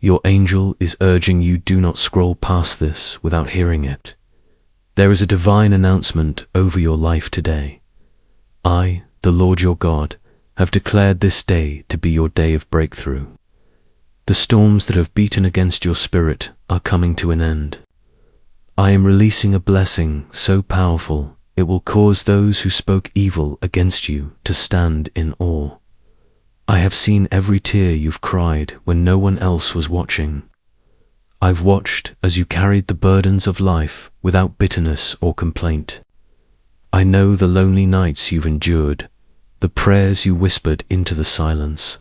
Your angel is urging you, do not scroll past this without hearing it. There is a divine announcement over your life today. I, the Lord your God, have declared this day to be your day of breakthrough. The storms that have beaten against your spirit are coming to an end. I am releasing a blessing so powerful it will cause those who spoke evil against you to stand in awe. I have seen every tear you've cried when no one else was watching. I've watched as you carried the burdens of life without bitterness or complaint. I know the lonely nights you've endured, the prayers you whispered into the silence,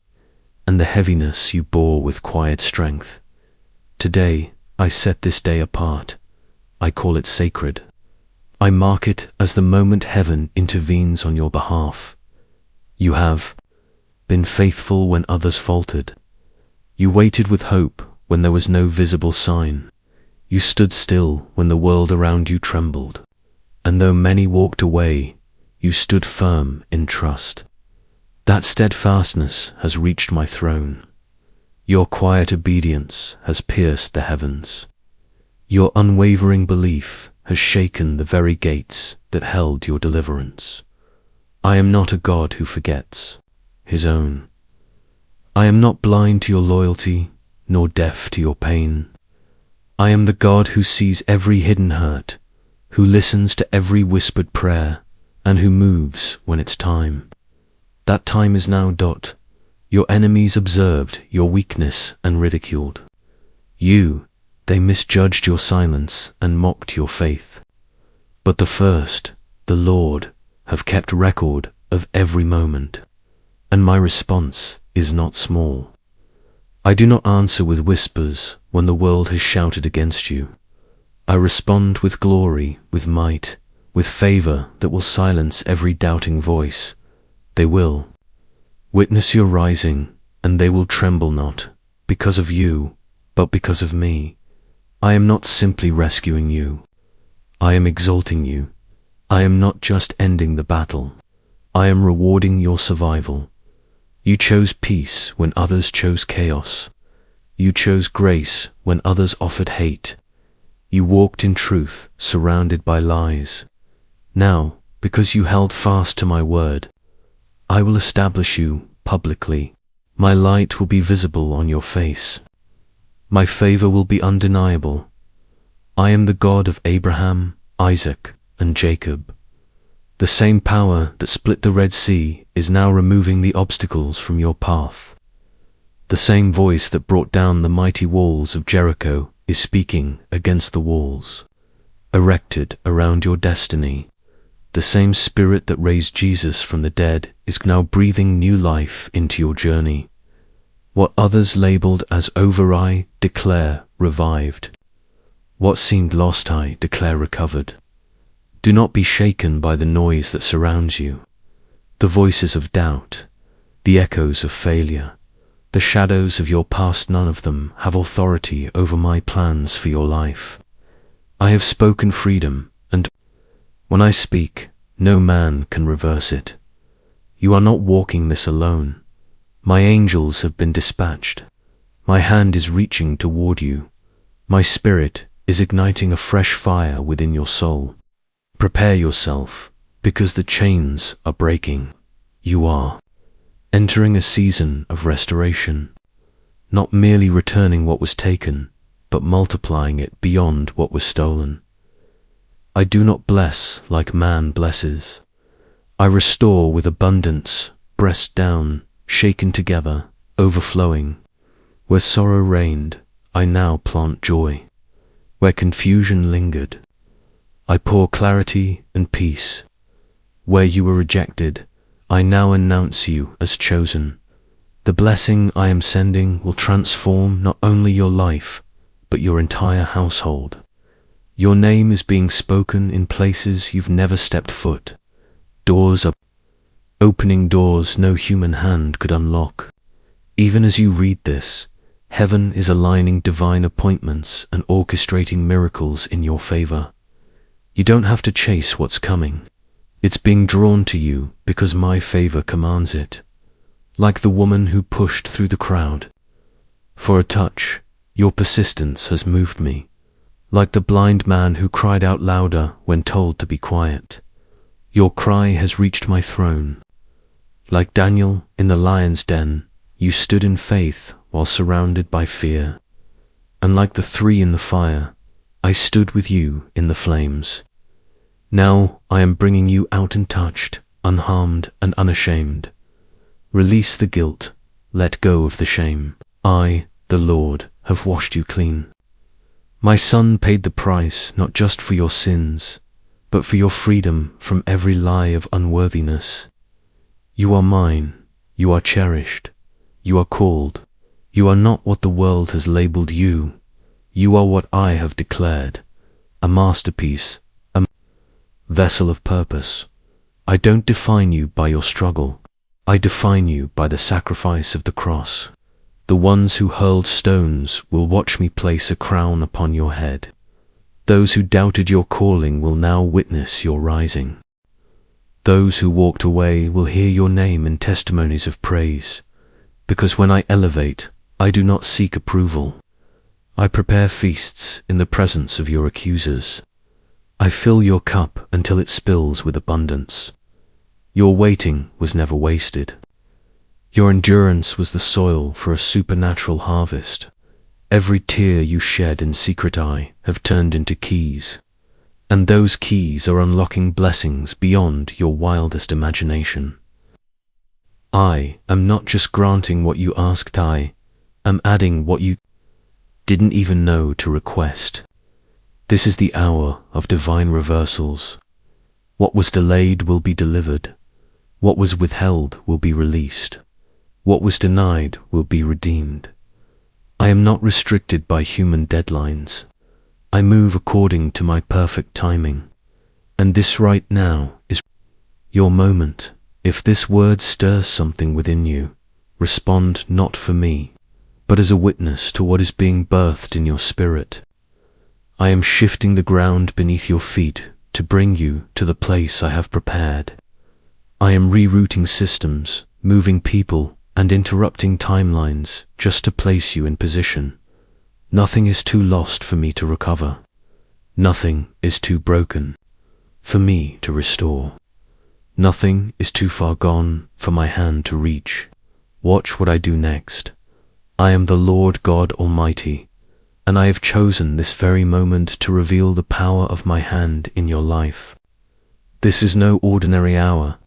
and the heaviness you bore with quiet strength. Today, I set this day apart. I call it sacred. I mark it as the moment heaven intervenes on your behalf. You have been faithful when others faltered. You waited with hope when there was no visible sign. You stood still when the world around you trembled. And though many walked away, you stood firm in trust. That steadfastness has reached my throne. Your quiet obedience has pierced the heavens. Your unwavering belief has shaken the very gates that held your deliverance. I am not a God who forgets his own. I am not blind to your loyalty, nor deaf to your pain. I am the God who sees every hidden hurt, who listens to every whispered prayer, and who moves when it's time. That time is now. Your enemies observed your weakness and ridiculed. They misjudged your silence and mocked your faith. But the first, the Lord, have kept record of every moment, and my response is not small. I do not answer with whispers when the world has shouted against you. I respond with glory, with might, with favor that will silence every doubting voice. They will witness your rising, and they will tremble not because of you, but because of me. I am not simply rescuing you. I am exalting you. I am not just ending the battle. I am rewarding your survival. You chose peace when others chose chaos. You chose grace when others offered hate. You walked in truth, surrounded by lies. Now, because you held fast to my word, I will establish you publicly. My light will be visible on your face. My favor will be undeniable. I am the God of Abraham, Isaac, and Jacob. The same power that split the Red Sea is now removing the obstacles from your path. The same voice that brought down the mighty walls of Jericho is speaking against the walls erected around your destiny. The same Spirit that raised Jesus from the dead is now breathing new life into your journey. What others labeled as over, I declare revived. What seemed lost, I declare recovered. Do not be shaken by the noise that surrounds you, the voices of doubt, the echoes of failure, the shadows of your past. None of them have authority over my plans for your life. I have spoken freedom, and when I speak, no man can reverse it. You are not walking this alone. My angels have been dispatched. My hand is reaching toward you. My spirit is igniting a fresh fire within your soul. Prepare yourself, because the chains are breaking. You are entering a season of restoration, not merely returning what was taken, but multiplying it beyond what was stolen. I do not bless like man blesses. I restore with abundance, pressed down, shaken together, overflowing. Where sorrow reigned, I now plant joy. Where confusion lingered, I pour clarity and peace. Where you were rejected, I now announce you as chosen. The blessing I am sending will transform not only your life, but your entire household. Your name is being spoken in places you've never stepped foot. Doors are opening, doors no human hand could unlock. Even as you read this, heaven is aligning divine appointments and orchestrating miracles in your favor. You don't have to chase what's coming. It's being drawn to you because my favor commands it. Like the woman who pushed through the crowd. For a touch, Your persistence has moved me, like the blind man who cried out louder when told to be quiet. Your cry has reached my throne. Like Daniel in the lion's den, you stood in faith while surrounded by fear. And like the three in the fire, I stood with you in the flames. Now I am bringing you out untouched, unharmed, and unashamed. Release the guilt, let go of the shame. I, the Lord, have washed you clean. My Son paid the price not just for your sins, but for your freedom from every lie of unworthiness. You are mine, you are cherished, you are called. You are not what the world has labeled you. You are what I have declared, a masterpiece, a vessel of purpose. I don't define you by your struggle. I define you by the sacrifice of the cross. The ones who hurled stones will watch me place a crown upon your head. Those who doubted your calling will now witness your rising. Those who walked away will hear your name in testimonies of praise, because when I elevate, I do not seek approval. I prepare feasts in the presence of your accusers. I fill your cup until it spills with abundance. Your waiting was never wasted. Your endurance was the soil for a supernatural harvest. Every tear you shed in secret I have turned into keys, and those keys are unlocking blessings beyond your wildest imagination. I am not just granting what you asked, I am adding what you didn't even know to request. This is the hour of divine reversals. What was delayed will be delivered. What was withheld will be released. What was denied will be redeemed. I am not restricted by human deadlines. I move according to my perfect timing. And this right now is your moment. If this word stirs something within you, respond not for me, but as a witness to what is being birthed in your spirit. I am shifting the ground beneath your feet to bring you to the place I have prepared. I am rerouting systems, moving people, and interrupting timelines just to place you in position. Nothing is too lost for me to recover. Nothing is too broken for me to restore. Nothing is too far gone for my hand to reach. Watch what I do next. I am the Lord God Almighty, and I have chosen this very moment to reveal the power of my hand in your life. This is no ordinary hour.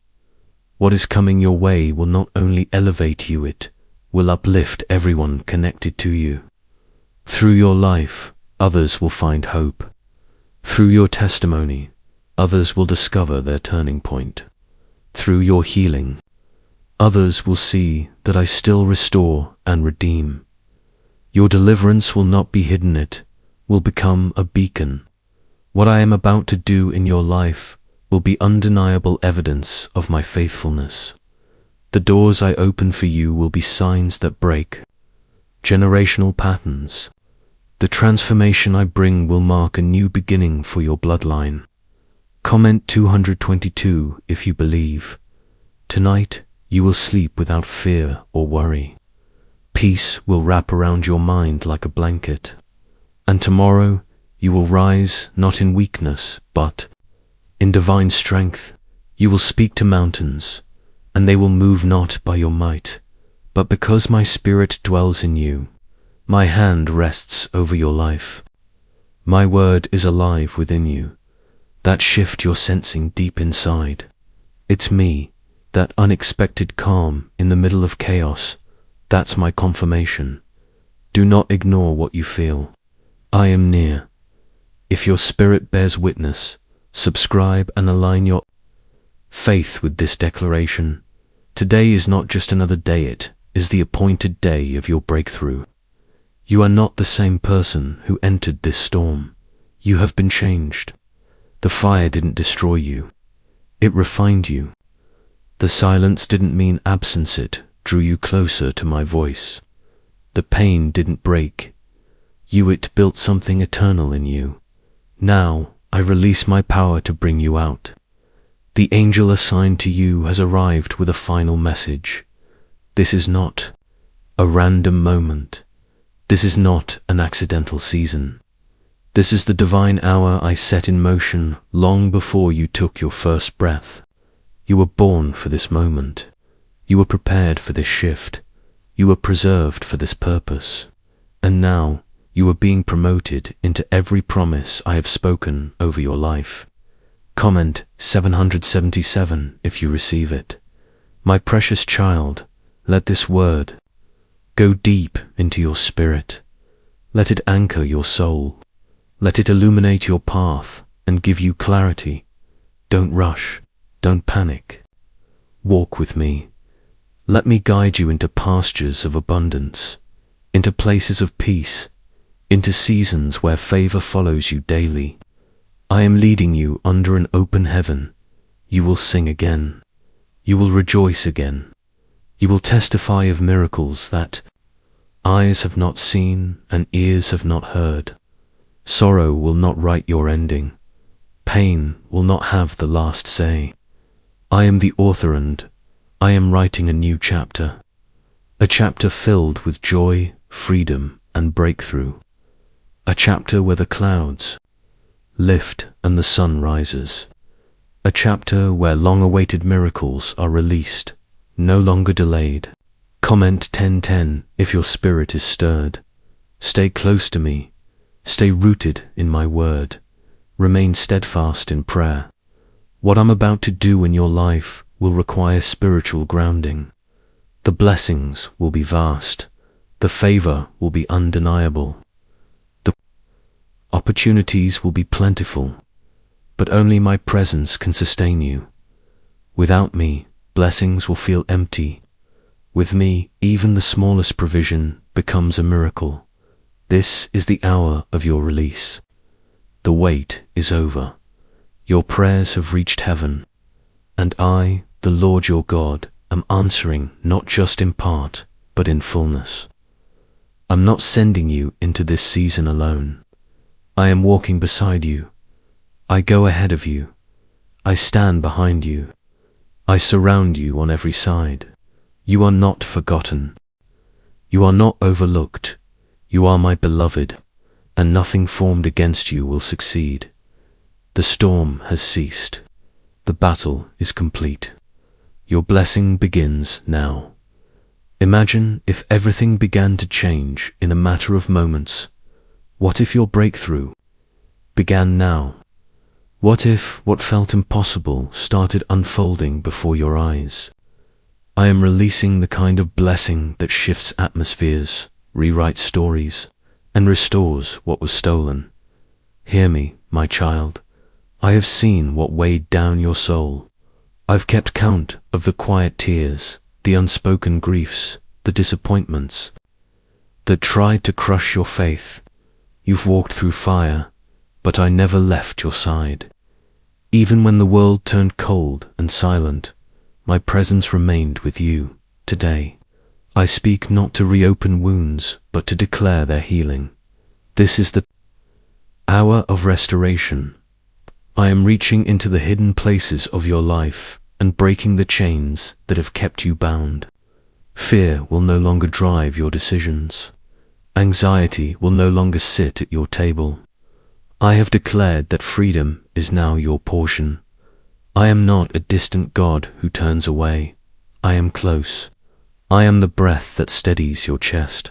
What is coming your way will not only elevate you, it will uplift everyone connected to you. Through your life, others will find hope. Through your testimony, others will discover their turning point. Through your healing, others will see that I still restore and redeem. Your deliverance will not be hidden, it will become a beacon. What I am about to do in your life will be undeniable evidence of my faithfulness. The doors I open for you will be signs that break generational patterns. The transformation I bring will mark a new beginning for your bloodline. Comment 222 if you believe. Tonight you will sleep without fear or worry. Peace will wrap around your mind like a blanket. And tomorrow you will rise not in weakness, but in divine strength. You will speak to mountains, and they will move not by your might, but because my Spirit dwells in you. My hand rests over your life. My word is alive within you. That shift you're sensing deep inside. It's me, that unexpected calm in the middle of chaos. That's my confirmation. Do not ignore what you feel. I am near. If your spirit bears witness, subscribe and align your faith with this declaration. Today is not just another day, it is the appointed day of your breakthrough. You are not the same person who entered this storm. You have been changed. The fire didn't destroy you. It refined you. The silence didn't mean absence, it drew you closer to my voice. The pain didn't break you, it built something eternal in you. Now I release my power to bring you out. The angel assigned to you has arrived with a final message. This is not a random moment. This is not an accidental season. This is the divine hour I set in motion long before you took your first breath. You were born for this moment. You were prepared for this shift. You were preserved for this purpose. And now you are being promoted into every promise I have spoken over your life. Comment 777 if you receive it. My precious child, let this word go deep into your spirit. Let it anchor your soul. Let it illuminate your path and give you clarity. Don't rush. Don't panic. Walk with me. Let me guide you into pastures of abundance, into places of peace, into seasons where favor follows you daily. I am leading you under an open heaven. You will sing again. You will rejoice again. You will testify of miracles that eyes have not seen and ears have not heard. Sorrow will not write your ending. Pain will not have the last say. I am the author and I am writing a new chapter. A chapter filled with joy, freedom, and breakthrough. A chapter where the clouds lift and the sun rises. A chapter where long-awaited miracles are released, no longer delayed. Comment 1010 if your spirit is stirred. Stay close to me. Stay rooted in my word. Remain steadfast in prayer. What I'm about to do in your life will require spiritual grounding. The blessings will be vast. The favor will be undeniable. The opportunities will be plentiful. But only my presence can sustain you. Without me, blessings will feel empty. With me, even the smallest provision becomes a miracle. This is the hour of your release. The wait is over. Your prayers have reached heaven. And I, the Lord your God, am answering not just in part, but in fullness. I'm not sending you into this season alone. I am walking beside you. I go ahead of you. I stand behind you. I surround you on every side. You are not forgotten. You are not overlooked. You are my beloved, and nothing formed against you will succeed. The storm has ceased. The battle is complete. Your blessing begins now. Imagine if everything began to change in a matter of moments. What if your breakthrough began now? What if what felt impossible started unfolding before your eyes? I am releasing the kind of blessing that shifts atmospheres, rewrites stories, and restores what was stolen. Hear me, my child. I have seen what weighed down your soul. I've kept count of the quiet tears, the unspoken griefs, the disappointments that tried to crush your faith. You've walked through fire, but I never left your side. Even when the world turned cold and silent, my presence remained with you today. I speak not to reopen wounds, but to declare their healing. This is the hour of restoration. I am reaching into the hidden places of your life and breaking the chains that have kept you bound. Fear will no longer drive your decisions. Anxiety will no longer sit at your table. I have declared that freedom is now your portion. I am not a distant God who turns away. I am close. I am the breath that steadies your chest.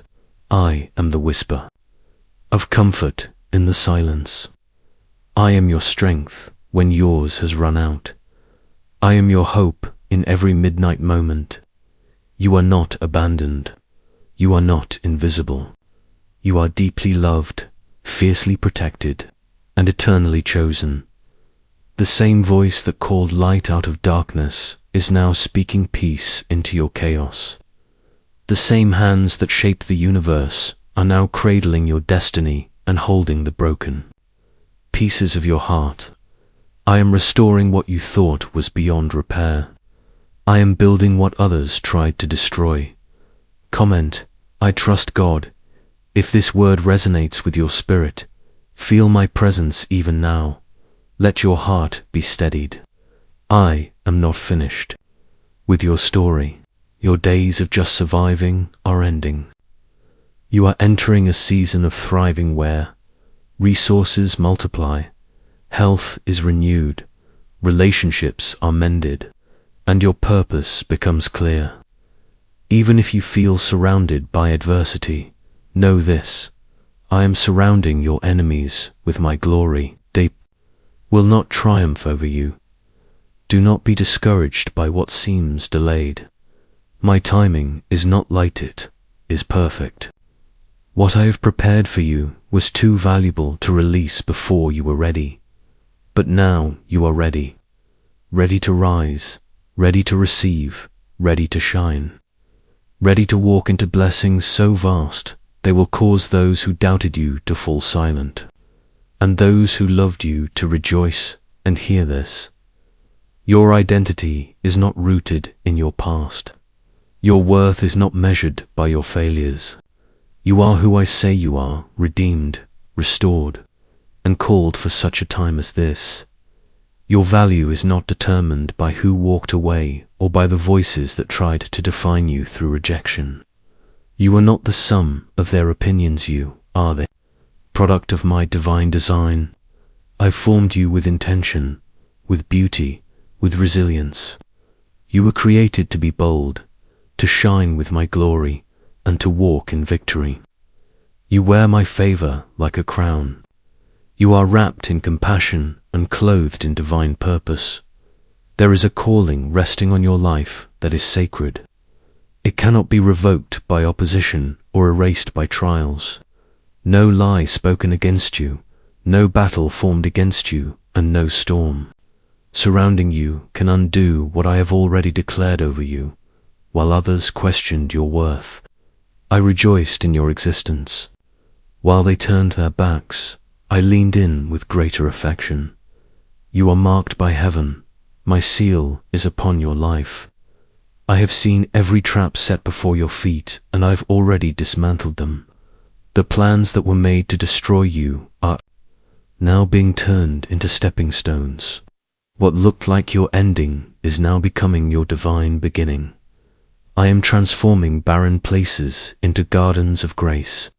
I am the whisper of comfort in the silence. I am your strength when yours has run out. I am your hope in every midnight moment. You are not abandoned. You are not invisible. You are deeply loved, fiercely protected, and eternally chosen. The same voice that called light out of darkness is now speaking peace into your chaos. The same hands that shaped the universe are now cradling your destiny and holding the broken pieces of your heart. I am restoring what you thought was beyond repair. I am building what others tried to destroy. Comment, I trust God. If this word resonates with your spirit, feel my presence even now. Let your heart be steadied. I am not finished with your story. Your days of just surviving are ending. You are entering a season of thriving where resources multiply, health is renewed, relationships are mended, and your purpose becomes clear. Even if you feel surrounded by adversity, know this: I am surrounding your enemies with my glory. They will not triumph over you. Do not be discouraged by what seems delayed. My timing is not light, it is perfect. What I have prepared for you was too valuable to release before you were ready. But now you are ready. Ready to rise, ready to receive, ready to shine. Ready to walk into blessings so vast they will cause those who doubted you to fall silent, and those who loved you to rejoice. And hear this: your identity is not rooted in your past. Your worth is not measured by your failures. You are who I say you are, redeemed, restored, and called for such a time as this. Your value is not determined by who walked away or by the voices that tried to define you through rejection. You are not the sum of their opinions, you are the product of my divine design. I formed you with intention, with beauty, with resilience. You were created to be bold, to shine with my glory, and to walk in victory. You wear my favor like a crown. You are wrapped in compassion and clothed in divine purpose. There is a calling resting on your life that is sacred. It cannot be revoked by opposition or erased by trials. No lie spoken against you, no battle formed against you, and no storm surrounding you can undo what I have already declared over you. While others questioned your worth, I rejoiced in your existence. While they turned their backs, I leaned in with greater affection. You are marked by heaven. My seal is upon your life. I have seen every trap set before your feet, and I have already dismantled them. The plans that were made to destroy you are now being turned into stepping stones. What looked like your ending is now becoming your divine beginning. I am transforming barren places into gardens of grace.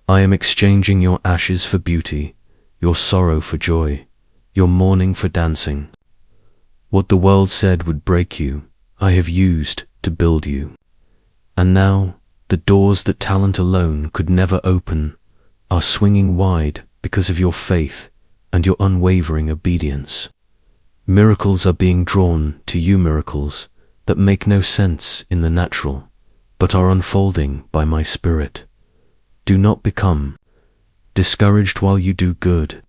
I am exchanging your ashes for beauty, your sorrow for joy, your mourning for dancing. What the world said would break you, I have used to build you. And now, the doors that talent alone could never open are swinging wide because of your faith and your unwavering obedience. Miracles are being drawn to you, miracles that make no sense in the natural, but are unfolding by my Spirit. Do not become discouraged while you do good.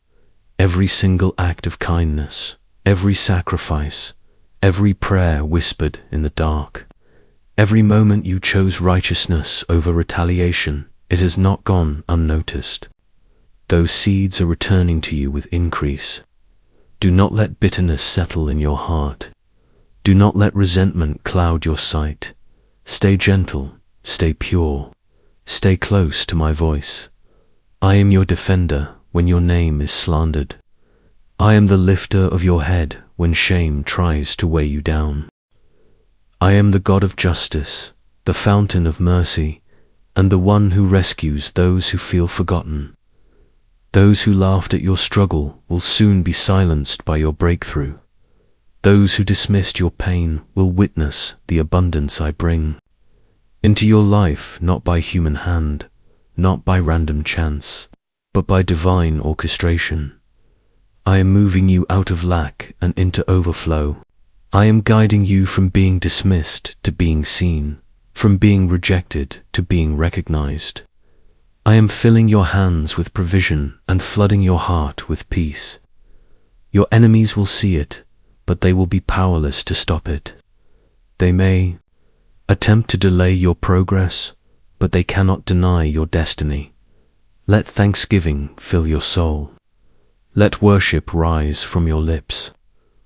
Every single act of kindness, every sacrifice, every prayer whispered in the dark, every moment you chose righteousness over retaliation, it has not gone unnoticed. Those seeds are returning to you with increase. Do not let bitterness settle in your heart. Do not let resentment cloud your sight. Stay gentle, stay pure, stay close to my voice. I am your defender when your name is slandered. I am the lifter of your head when shame tries to weigh you down. I am the God of justice, the fountain of mercy, and the one who rescues those who feel forgotten. Those who laughed at your struggle will soon be silenced by your breakthrough. Those who dismissed your pain will witness the abundance I bring into your life, not by human hand, not by random chance, but by divine orchestration. I am moving you out of lack and into overflow. I am guiding you from being dismissed to being seen, from being rejected to being recognized. I am filling your hands with provision and flooding your heart with peace. Your enemies will see it, but they will be powerless to stop it. They may attempt to delay your progress, but they cannot deny your destiny. Let thanksgiving fill your soul. Let worship rise from your lips.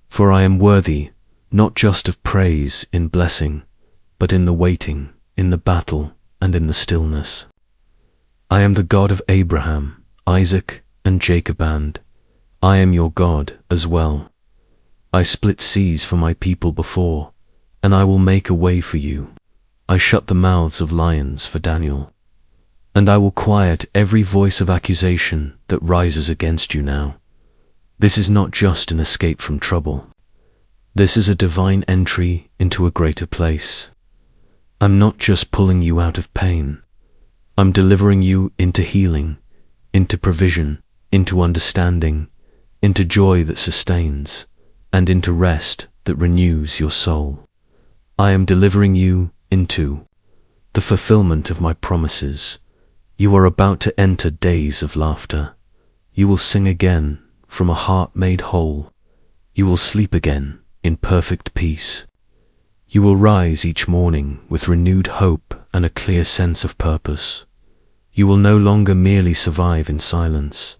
For I am worthy, not just of praise in blessing, but in the waiting, in the battle, and in the stillness. I am the God of Abraham, Isaac, and Jacob, and I am your God as well. I split seas for my people before, and I will make a way for you. I shut the mouths of lions for Daniel. and I will quiet every voice of accusation that rises against you now. This is not just an escape from trouble. This is a divine entry into a greater place. I'm not just pulling you out of pain. I'm delivering you into healing, into provision, into understanding, into joy that sustains, and into rest that renews your soul. I am delivering you into the fulfillment of my promises. You are about to enter days of laughter. You will sing again from a heart made whole. You will sleep again in perfect peace. You will rise each morning with renewed hope and a clear sense of purpose. You will no longer merely survive in silence.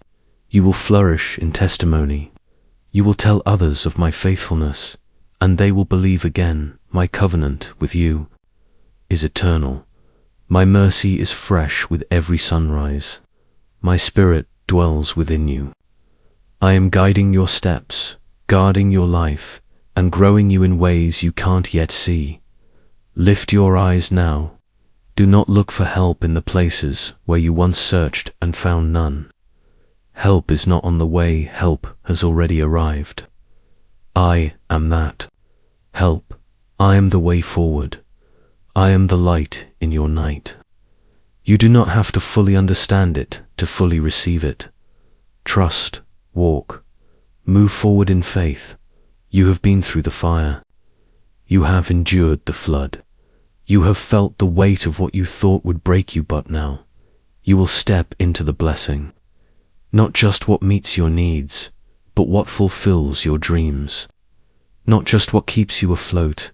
You will flourish in testimony. You will tell others of my faithfulness, and they will believe again. My covenant with you is eternal. My mercy is fresh with every sunrise. My spirit dwells within you. I am guiding your steps, guarding your life, and growing you in ways you can't yet see. Lift your eyes now. Do not look for help in the places where you once searched and found none. Help is not on the way, help has already arrived. I am that help. I am the way forward. I am the light in your night. You do not have to fully understand it to fully receive it. Trust, walk, move forward in faith. You have been through the fire. You have endured the flood. You have felt the weight of what you thought would break you, but now you will step into the blessing. Not just what meets your needs, but what fulfills your dreams. Not just what keeps you afloat,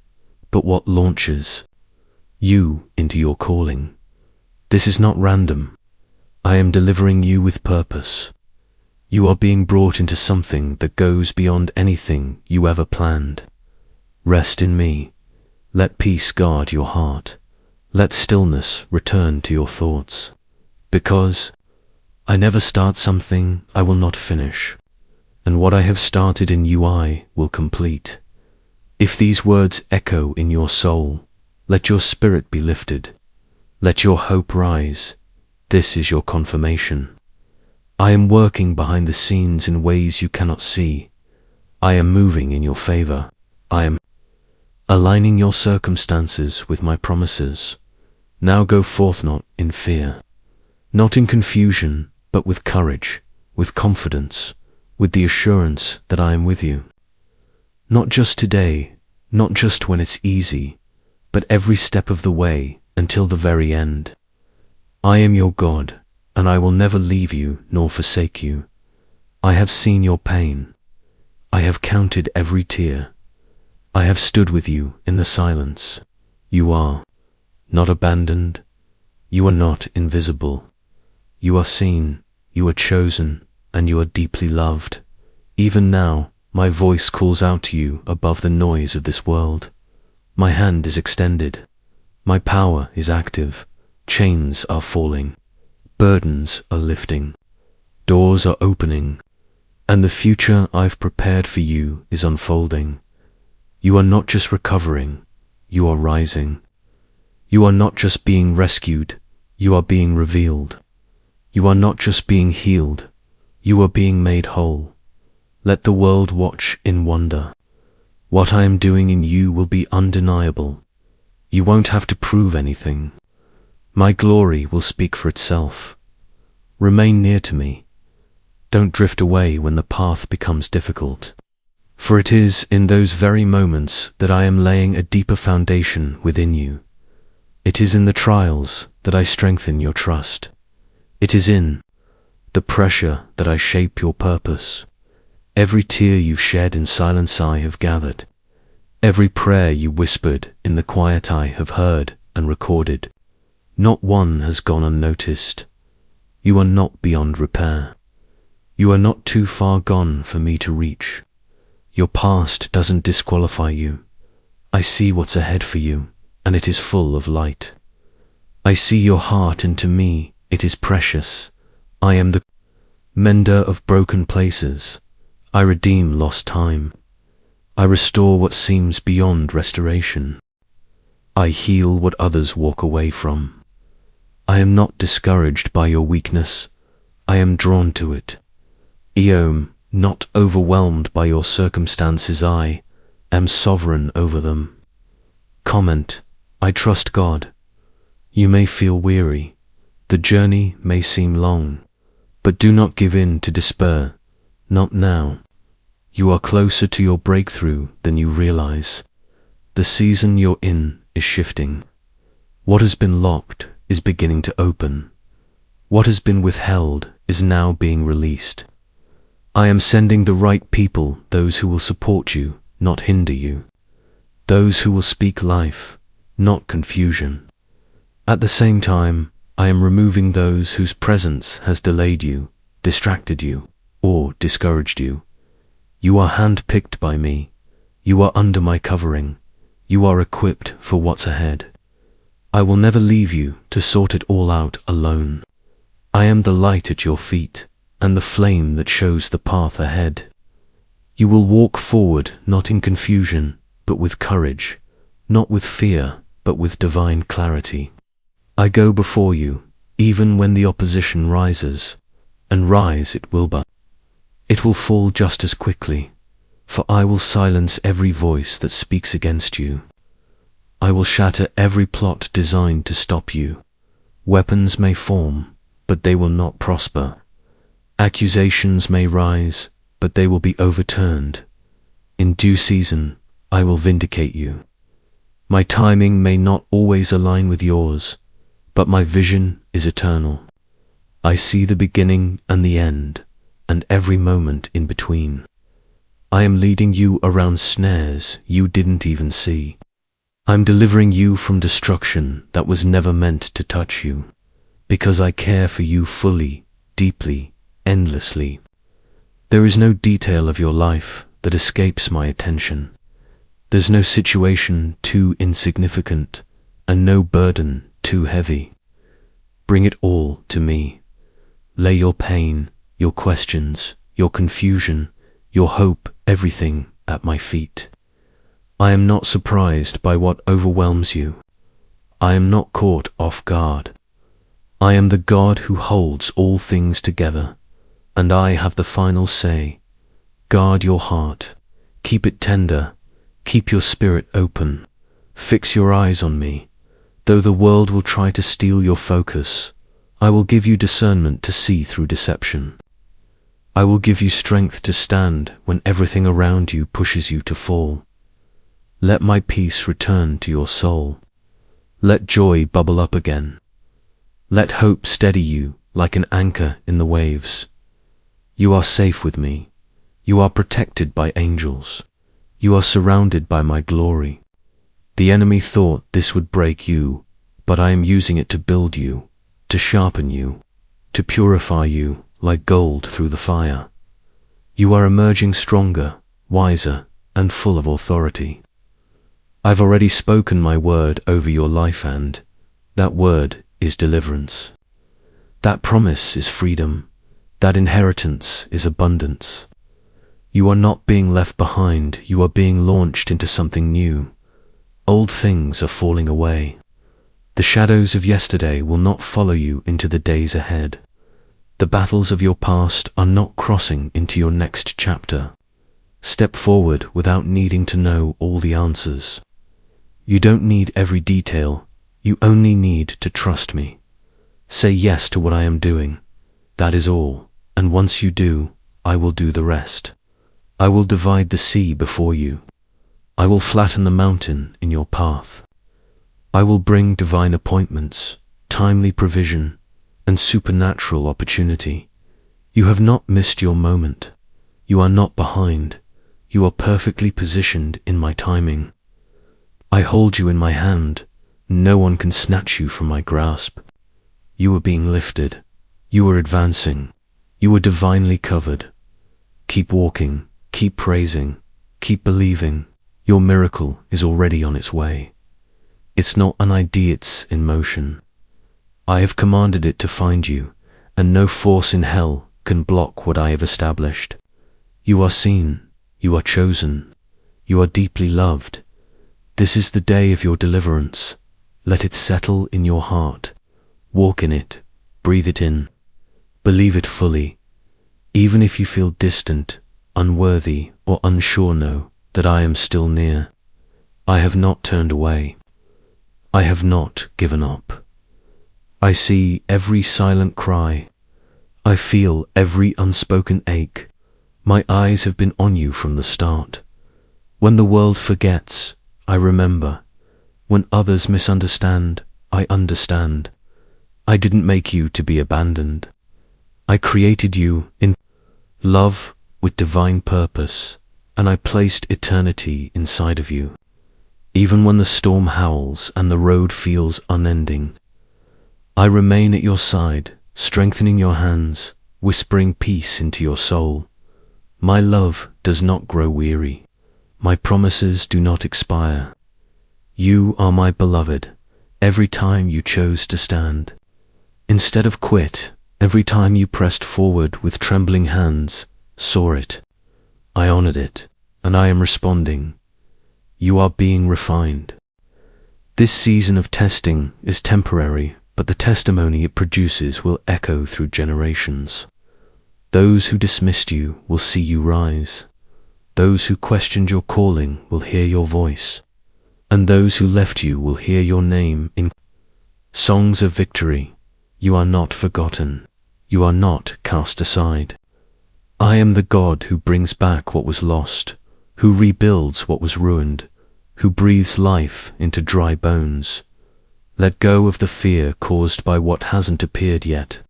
but what launches you into your calling. This is not random. I am delivering you with purpose. You are being brought into something that goes beyond anything you ever planned. Rest in me. Let peace guard your heart. Let stillness return to your thoughts. Because I never start something I will not finish, and what I have started in you I will complete. If these words echo in your soul, let your spirit be lifted. Let your hope rise. This is your confirmation. I am working behind the scenes in ways you cannot see. I am moving in your favor. I am aligning your circumstances with my promises. Now go forth not in fear, not in confusion, but with courage, with confidence, with the assurance that I am with you. Not just today, not just when it's easy, but every step of the way until the very end. I am your God, and I will never leave you nor forsake you. I have seen your pain. I have counted every tear. I have stood with you in the silence. You are not abandoned. You are not invisible. You are seen, you are chosen, and you are deeply loved. Even now, my voice calls out to you above the noise of this world. My hand is extended. My power is active. Chains are falling. Burdens are lifting. Doors are opening. And the future I've prepared for you is unfolding. You are not just recovering, you are rising. You are not just being rescued, you are being revealed. You are not just being healed, you are being made whole. Let the world watch in wonder. What I am doing in you will be undeniable. You won't have to prove anything. My glory will speak for itself. Remain near to me. Don't drift away when the path becomes difficult. For it is in those very moments that I am laying a deeper foundation within you. It is in the trials that I strengthen your trust. It is in the pressure that I shape your purpose. Every tear you shed in silence I have gathered. Every prayer you whispered in the quiet I have heard and recorded. Not one has gone unnoticed. You are not beyond repair. You are not too far gone for me to reach. Your past doesn't disqualify you. I see what's ahead for you, and it is full of light. I see your heart, and to me it is precious. I am the mender of broken places. I redeem lost time. I restore what seems beyond restoration. I heal what others walk away from. I am not discouraged by your weakness. I am drawn to it. Eom, not overwhelmed by your circumstances, I am sovereign over them. Comment, I trust God. You may feel weary. The journey may seem long, but do not give in to despair. Not now. You are closer to your breakthrough than you realize. The season you're in is shifting. What has been locked is beginning to open. What has been withheld is now being released. I am sending the right people, those who will support you, not hinder you. Those who will speak life, not confusion. At the same time, I am removing those whose presence has delayed you, distracted you, or discouraged you. You are handpicked by me. You are under my covering. You are equipped for what's ahead. I will never leave you to sort it all out alone. I am the light at your feet and the flame that shows the path ahead. You will walk forward not in confusion, but with courage, not with fear, but with divine clarity. I go before you, even when the opposition rises, and rise it will, but it will fall just as quickly, for I will silence every voice that speaks against you. I will shatter every plot designed to stop you. Weapons may form, but they will not prosper. Accusations may rise, but they will be overturned. In due season, I will vindicate you. My timing may not always align with yours, but my vision is eternal. I see the beginning and the end, and every moment in between. I am leading you around snares you didn't even see. I'm delivering you from destruction that was never meant to touch you, because I care for you fully, deeply, endlessly. There is no detail of your life that escapes my attention. There's no situation too insignificant, and no burden too heavy. Bring it all to me. Lay your pain, your questions, your confusion, your hope, everything at my feet. I am not surprised by what overwhelms you. I am not caught off guard. I am the God who holds all things together, and I have the final say. Guard your heart. Keep it tender. Keep your spirit open. Fix your eyes on me. Though the world will try to steal your focus, I will give you discernment to see through deception. I will give you strength to stand when everything around you pushes you to fall. Let my peace return to your soul. Let joy bubble up again. Let hope steady you like an anchor in the waves. You are safe with me. You are protected by angels. You are surrounded by my glory. The enemy thought this would break you, but I am using it to build you, to sharpen you, to purify you like gold through the fire. You are emerging stronger, wiser, and full of authority. I've already spoken my word over your life, and that word is deliverance. That promise is freedom. That inheritance is abundance. You are not being left behind, you are being launched into something new. Old things are falling away. The shadows of yesterday will not follow you into the days ahead. The battles of your past are not crossing into your next chapter. Step forward without needing to know all the answers. You don't need every detail, you only need to trust me. Say yes to what I am doing. That is all, and once you do, I will do the rest. I will divide the sea before you. I will flatten the mountain in your path. I will bring divine appointments, timely provision, and supernatural opportunity. You have not missed your moment. You are not behind. You are perfectly positioned in my timing. I hold you in my hand. No one can snatch you from my grasp. You are being lifted. You are advancing. You are divinely covered. Keep walking. Keep praising. Keep believing. Your miracle is already on its way. It's not an idea, it's in motion. I have commanded it to find you, and no force in hell can block what I have established. You are seen. You are chosen. You are deeply loved. This is the day of your deliverance. Let it settle in your heart. Walk in it, breathe it in, believe it fully. Even if you feel distant, unworthy, or unsure, know that I am still near. I have not turned away. I have not given up. I see every silent cry. I feel every unspoken ache. My eyes have been on you from the start. When the world forgets, I remember. When others misunderstand, I understand. I didn't make you to be abandoned. I created you in love with divine purpose, and I placed eternity inside of you. Even when the storm howls and the road feels unending, I remain at your side, strengthening your hands, whispering peace into your soul. My love does not grow weary. My promises do not expire. You are my beloved, every time you chose to stand. Instead of quit, every time you pressed forward with trembling hands, saw it. I honored it, and I am responding. You are being refined. This season of testing is temporary, but the testimony it produces will echo through generations. Those who dismissed you will see you rise. Those who questioned your calling will hear your voice. And those who left you will hear your name in songs of victory. You are not forgotten. You are not cast aside. I am the God who brings back what was lost, who rebuilds what was ruined, who breathes life into dry bones. Let go of the fear caused by what hasn't appeared yet.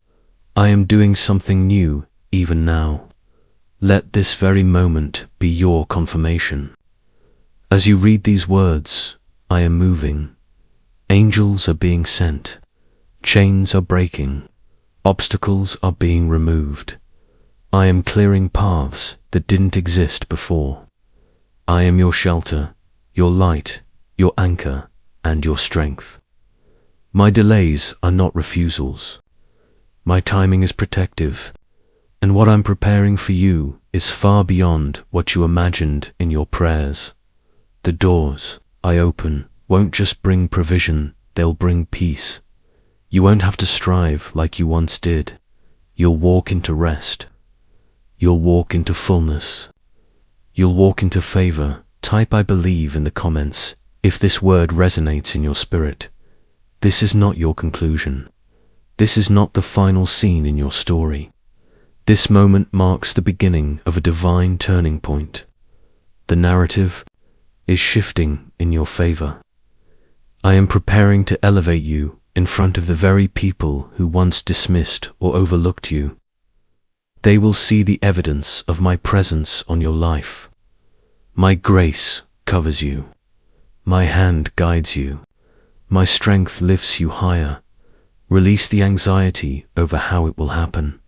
I am doing something new even now. Let this very moment be your confirmation. As you read these words, I am moving. Angels are being sent. Chains are breaking. Obstacles are being removed. I am clearing paths that didn't exist before. I am your shelter, your light, your anchor, and your strength. My delays are not refusals. My timing is protective, and what I'm preparing for you is far beyond what you imagined in your prayers. The doors I open won't just bring provision, they'll bring peace. You won't have to strive like you once did. You'll walk into rest. You'll walk into fullness. You'll walk into favor. Type I believe in the comments if this word resonates in your spirit. This is not your conclusion. This is not the final scene in your story. This moment marks the beginning of a divine turning point. The narrative is shifting in your favor. I am preparing to elevate you in front of the very people who once dismissed or overlooked you. They will see the evidence of my presence on your life. My grace covers you. My hand guides you. My strength lifts you higher. Release the anxiety over how it will happen.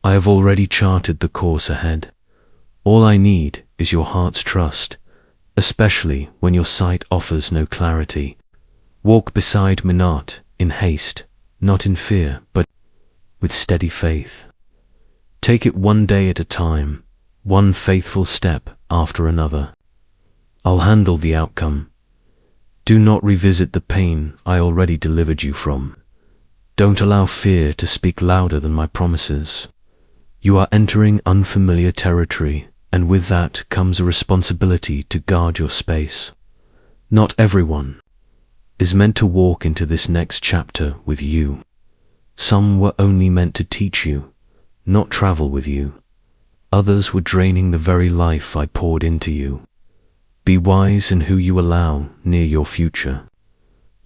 I have already charted the course ahead. All I need is your heart's trust, especially when your sight offers no clarity. Walk beside me not in haste, not in fear, but with steady faith. Take it one day at a time, one faithful step after another. I'll handle the outcome. Do not revisit the pain I already delivered you from. Don't allow fear to speak louder than my promises. You are entering unfamiliar territory, and with that comes a responsibility to guard your space. Not everyone is meant to walk into this next chapter with you. Some were only meant to teach you, not travel with you. Others were draining the very life I poured into you. Be wise in who you allow near your future.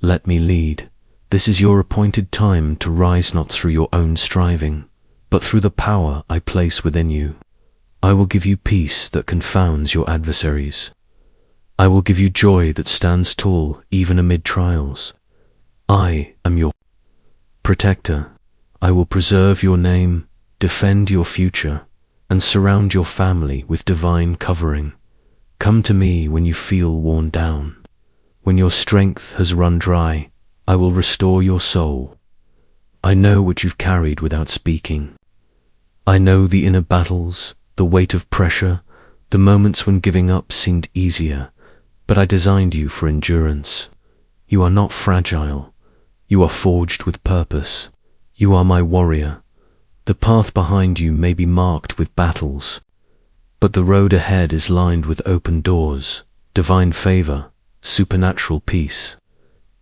Let me lead. This is your appointed time to rise not through your own striving, but through the power I place within you. I will give you peace that confounds your adversaries. I will give you joy that stands tall even amid trials. I am your protector. I will preserve your name, defend your future, and surround your family with divine covering. Come to me when you feel worn down. When your strength has run dry, I will restore your soul. I know what you've carried without speaking. I know the inner battles, the weight of pressure, the moments when giving up seemed easier, but I designed you for endurance. You are not fragile. You are forged with purpose. You are my warrior. The path behind you may be marked with battles, but the road ahead is lined with open doors, divine favor, supernatural peace,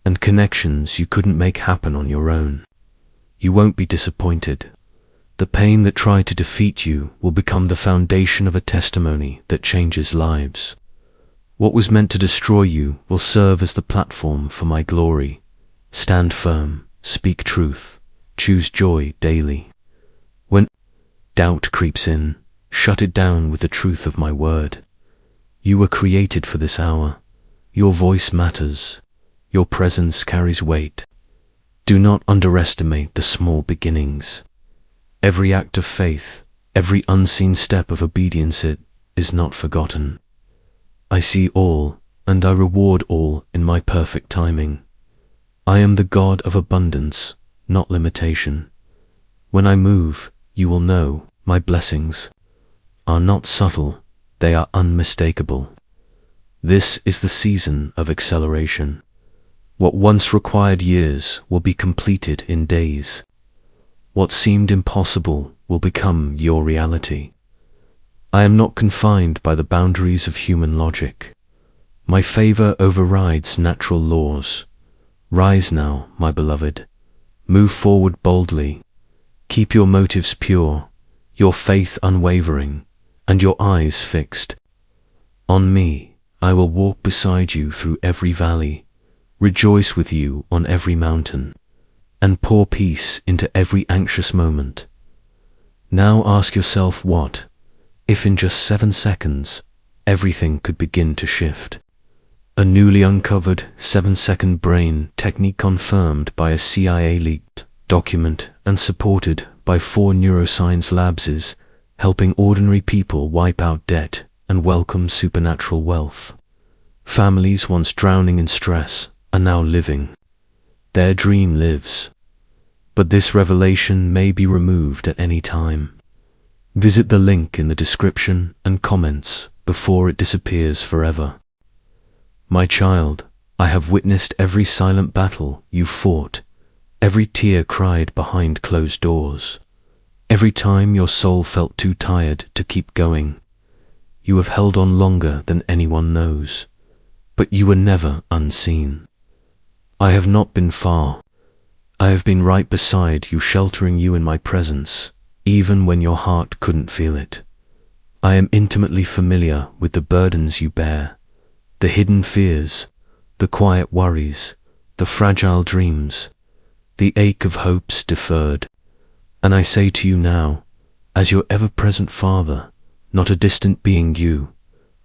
and connections you couldn't make happen on your own. You won't be disappointed. The pain that tried to defeat you will become the foundation of a testimony that changes lives. What was meant to destroy you will serve as the platform for my glory. Stand firm, speak truth, choose joy daily. When doubt creeps in, shut it down with the truth of my word. You were created for this hour. Your voice matters. Your presence carries weight. Do not underestimate the small beginnings. Every act of faith, every unseen step of obedience, it is not forgotten. I see all, and I reward all in my perfect timing. I am the God of abundance, not limitation. When I move, you will know my blessings are not subtle, they are unmistakable. This is the season of acceleration. What once required years will be completed in days. What seemed impossible will become your reality. I am not confined by the boundaries of human logic. My favor overrides natural laws. Rise now, my beloved. Move forward boldly. Keep your motives pure, your faith unwavering, and your eyes fixed on me. I will walk beside you through every valley, rejoice with you on every mountain, and pour peace into every anxious moment. Now ask yourself what, if in just 7 seconds, everything could begin to shift. A newly uncovered 7-second brain technique confirmed by a CIA leaked document and supported by 4 neuroscience labs is helping ordinary people wipe out debt and welcome supernatural wealth. Families once drowning in stress are now living. Their dream lives. But this revelation may be removed at any time. Visit the link in the description and comments before it disappears forever. My child, I have witnessed every silent battle you fought, every tear cried behind closed doors, every time your soul felt too tired to keep going. You have held on longer than anyone knows, but you were never unseen. I have not been far. I have been right beside you, sheltering you in my presence, even when your heart couldn't feel it. I am intimately familiar with the burdens you bear, the hidden fears, the quiet worries, the fragile dreams, the ache of hopes deferred. And I say to you now, as your ever-present Father, not a distant being, you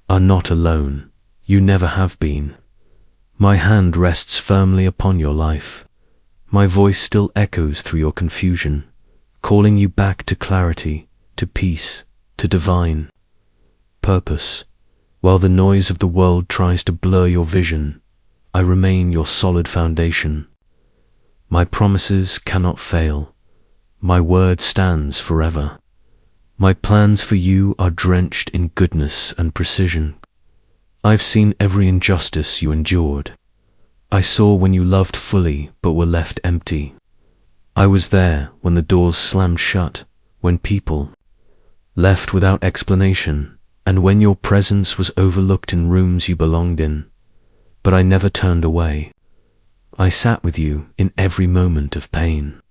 are not alone. You never have been. My hand rests firmly upon your life. My voice still echoes through your confusion, calling you back to clarity, to peace, to divine purpose. While the noise of the world tries to blur your vision, I remain your solid foundation. My promises cannot fail. My word stands forever. My plans for you are drenched in goodness and precision. I've seen every injustice you endured. I saw when you loved fully but were left empty. I was there when the doors slammed shut, when people left without explanation, and when your presence was overlooked in rooms you belonged in. But I never turned away. I sat with you in every moment of pain.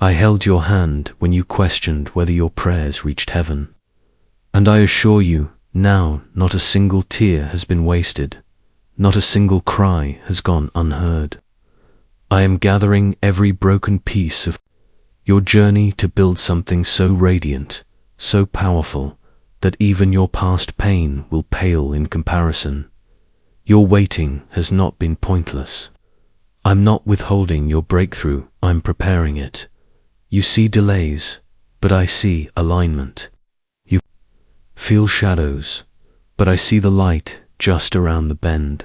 I held your hand when you questioned whether your prayers reached heaven. And I assure you, now not a single tear has been wasted, not a single cry has gone unheard. I am gathering every broken piece of your journey to build something so radiant, so powerful, that even your past pain will pale in comparison. Your waiting has not been pointless. I'm not withholding your breakthrough, I'm preparing it. You see delays, but I see alignment. You feel shadows, but I see the light just around the bend.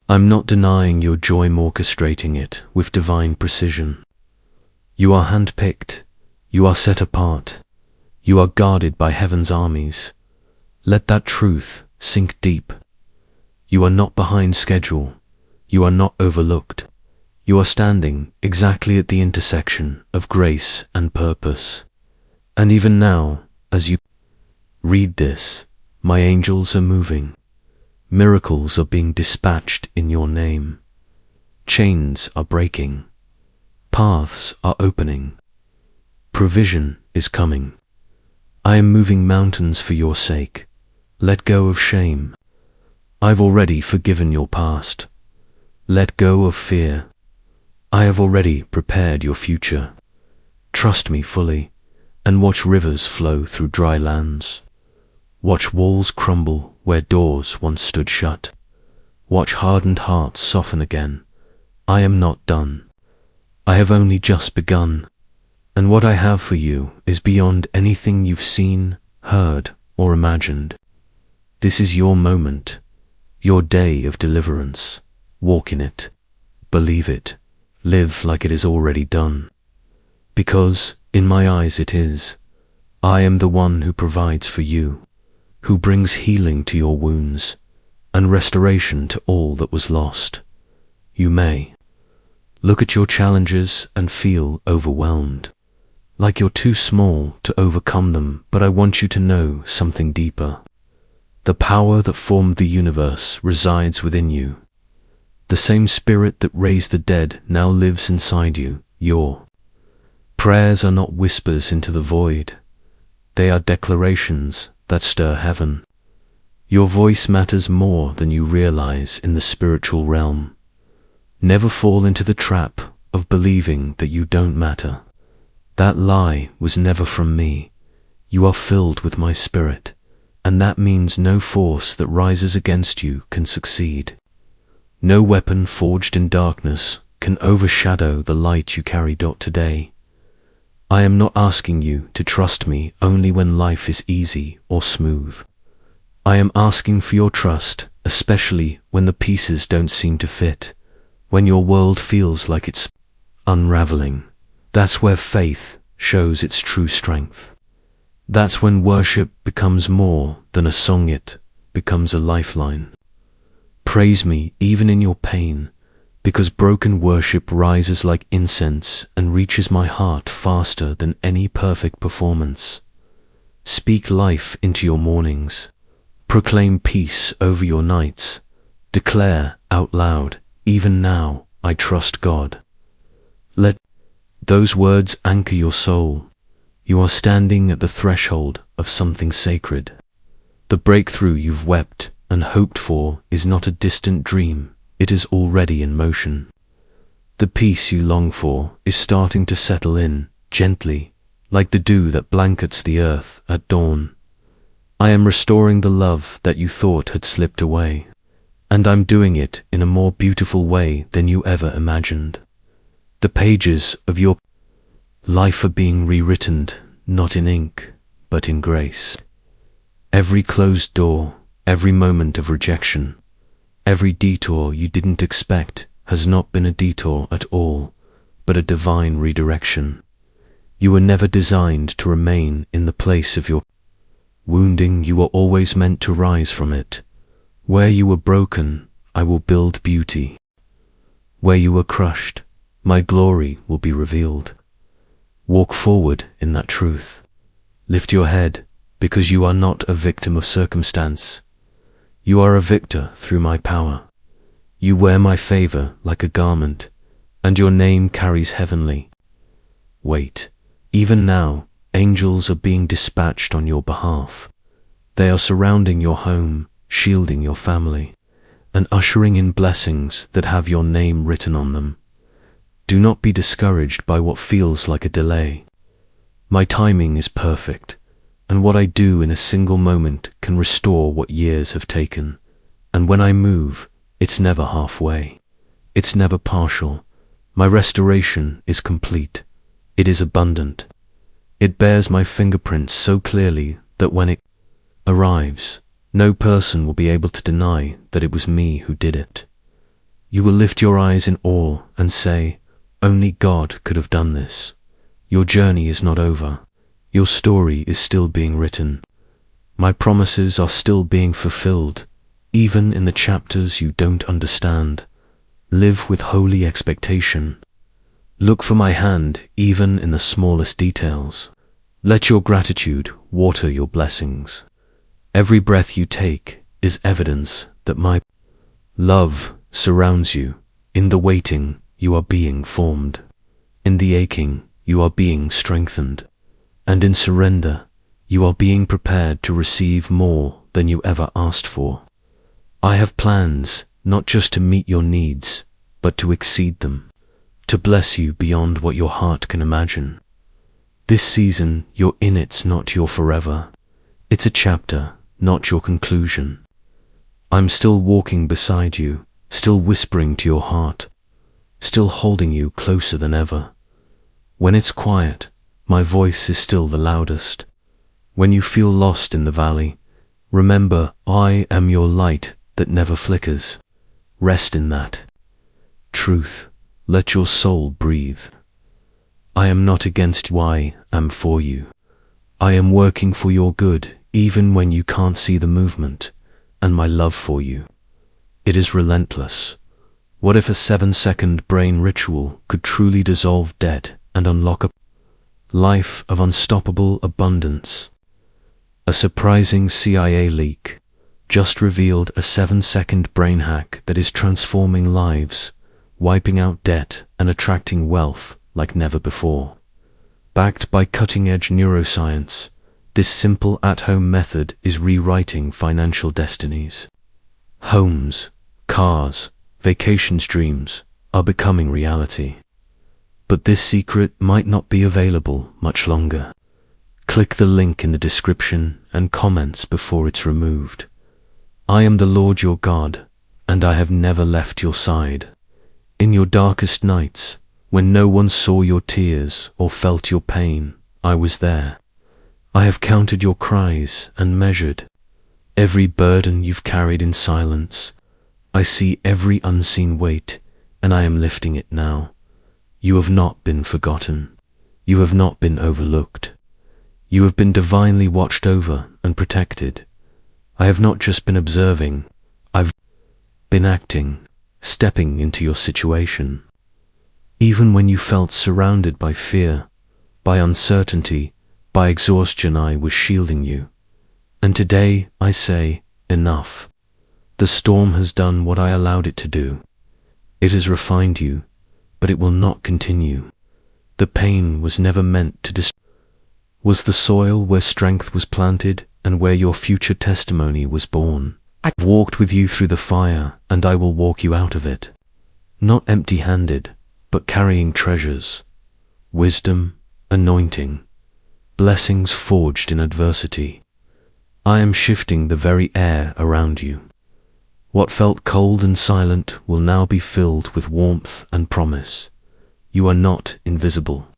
I'm not denying your joy, I'm orchestrating it with divine precision. You are handpicked, you are set apart, you are guarded by heaven's armies. Let that truth sink deep. You are not behind schedule, you are not overlooked, You are standing exactly at the intersection of grace and purpose. And even now, as you read this, my angels are moving. Miracles are being dispatched in your name. Chains are breaking. Paths are opening. Provision is coming. I am moving mountains for your sake. Let go of shame. I've already forgiven your past. Let go of fear. I have already prepared your future. Trust me fully, and watch rivers flow through dry lands. Watch walls crumble where doors once stood shut. Watch hardened hearts soften again. I am not done. I have only just begun. And what I have for you is beyond anything you've seen, heard, or imagined. This is your moment, your day of deliverance. Walk in it. Believe it. Live like it is already done. Because, in my eyes it is. I am the one who provides for you, who brings healing to your wounds, and restoration to all that was lost. You may look at your challenges and feel overwhelmed, like you're too small to overcome them, but I want you to know something deeper. The power that formed the universe resides within you. The same spirit that raised the dead now lives inside you. Your prayers are not whispers into the void. They are declarations that stir heaven. Your voice matters more than you realize in the spiritual realm. Never fall into the trap of believing that you don't matter. That lie was never from me. You are filled with my spirit, and that means no force that rises against you can succeed. No weapon forged in darkness can overshadow the light you carry today. I am not asking you to trust me only when life is easy or smooth. I am asking for your trust, especially when the pieces don't seem to fit, when your world feels like it's unraveling. That's where faith shows its true strength. That's when worship becomes more than a song, it becomes a lifeline. Praise me even in your pain, because broken worship rises like incense and reaches my heart faster than any perfect performance. Speak life into your mornings. Proclaim peace over your nights. Declare out loud, even now, I trust God. Let those words anchor your soul. You are standing at the threshold of something sacred. The breakthrough you've wept and hoped for is not a distant dream, it is already in motion. The peace you long for is starting to settle in, gently, like the dew that blankets the earth at dawn. I am restoring the love that you thought had slipped away, and I'm doing it in a more beautiful way than you ever imagined. The pages of your life are being rewritten, not in ink, but in grace. Every closed door, every moment of rejection, every detour you didn't expect has not been a detour at all, but a divine redirection. You were never designed to remain in the place of your wounding. You were always meant to rise from it. Where you were broken, I will build beauty. Where you were crushed, my glory will be revealed. Walk forward in that truth. Lift your head, because you are not a victim of circumstance. You are a victor through my power. You wear my favor like a garment, and your name carries heavenly weight. Even now, angels are being dispatched on your behalf. They are surrounding your home, shielding your family, and ushering in blessings that have your name written on them. Do not be discouraged by what feels like a delay. My timing is perfect, and what I do in a single moment can restore what years have taken. And when I move, it's never halfway. It's never partial. My restoration is complete. It is abundant. It bears my fingerprints so clearly that when it arrives, no person will be able to deny that it was me who did it. You will lift your eyes in awe and say, only God could have done this. Your journey is not over. Your story is still being written. My promises are still being fulfilled, even in the chapters you don't understand. Live with holy expectation. Look for my hand even in the smallest details. Let your gratitude water your blessings. Every breath you take is evidence that my love surrounds you. In the waiting, you are being formed. In the aching, you are being strengthened. And in surrender, you are being prepared to receive more than you ever asked for. I have plans not just to meet your needs, but to exceed them, to bless you beyond what your heart can imagine. This season, you're in it's not your forever. It's a chapter, not your conclusion. I'm still walking beside you, still whispering to your heart, still holding you closer than ever. When it's quiet, my voice is still the loudest. When you feel lost in the valley, remember I am your light that never flickers. Rest in that truth. Let your soul breathe. I am not against you, I am for you. I am working for your good, even when you can't see the movement, and my love for you, it is relentless. What if a 7-second brain ritual could truly dissolve debt and unlock a life of unstoppable abundance? A surprising CIA leak just revealed a 7-second brain hack that is transforming lives, wiping out debt and attracting wealth like never before. Backed by cutting-edge neuroscience, this simple at-home method is rewriting financial destinies. Homes, cars, vacation dreams are becoming reality. But this secret might not be available much longer. Click the link in the description and comments before it's removed. I am the Lord your God, and I have never left your side. In your darkest nights, when no one saw your tears or felt your pain, I was there. I have counted your cries and measured every burden you've carried in silence. I see every unseen weight, and I am lifting it now. You have not been forgotten. You have not been overlooked. You have been divinely watched over and protected. I have not just been observing, I've been acting, stepping into your situation. Even when you felt surrounded by fear, by uncertainty, by exhaustion, I was shielding you. And today I say, enough. The storm has done what I allowed it to do. It has refined you, but it will not continue. The pain was never meant to was the soil where strength was planted and where your future testimony was born. I've walked with you through the fire, and I will walk you out of it. Not empty-handed, but carrying treasures, wisdom, anointing, blessings forged in adversity. I am shifting the very air around you. What felt cold and silent will now be filled with warmth and promise. You are not invisible.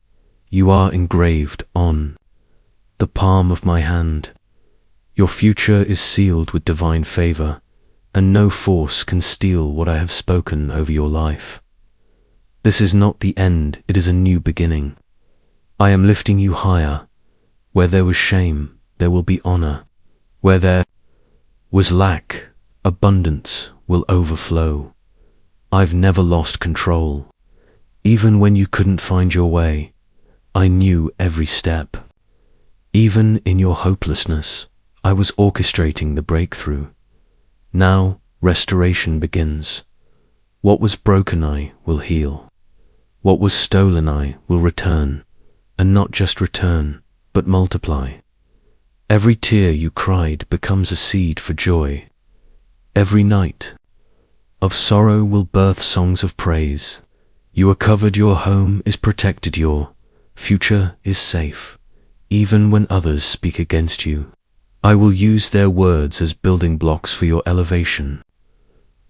You are engraved on the palm of my hand. Your future is sealed with divine favor, and no force can steal what I have spoken over your life. This is not the end, it is a new beginning. I am lifting you higher. Where there was shame, there will be honor. Where there was lack, abundance will overflow. I've never lost control. Even when you couldn't find your way, I knew every step. Even in your hopelessness, I was orchestrating the breakthrough. Now, restoration begins. What was broken, I will heal. What was stolen, I will return. And not just return, but multiply. Every tear you cried becomes a seed for joy. Every night of sorrow will birth songs of praise. You are covered, your home is protected, your future is safe. Even when others speak against you, I will use their words as building blocks for your elevation.